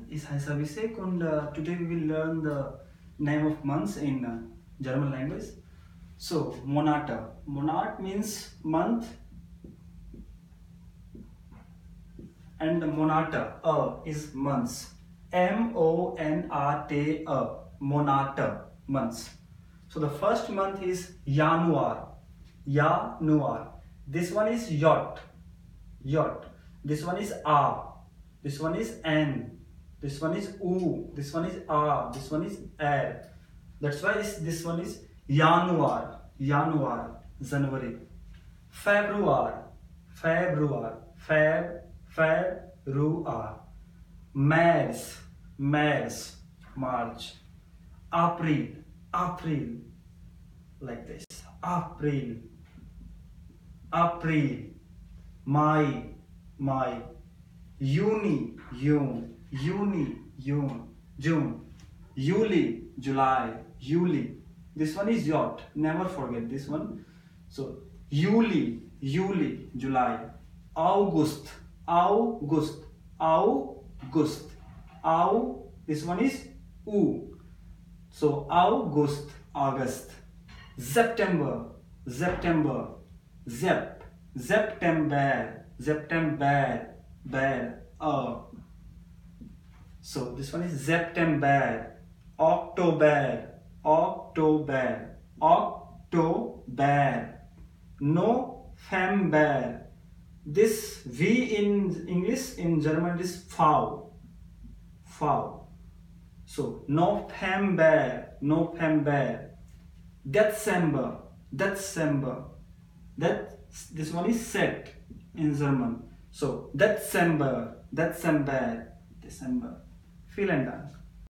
Ich heiße Abhishek and today we will learn the name of months in German language. So, Monate. Monat means month and Monate is months. M-O-N-A-T-E. Monate, months. So the first month is Januar. Januar. This one is Jot. Jot. This one is A. This one is N. This one is U. This one is A. This one is R. That's why this one is Januar. Januar. January. Februar. Februar. Februar. Mars. Mars. March. April. April. Like this. April. April. May. May. June. June. June. June. July. July. July. This one is Jot. Never forget this one. So July. July. August. August. August. This one is U. So August. August. September. September. September. So this one is September. October. November. This V in English, in German is V. So November. December. This one is set in German. So December. Vielen Dank.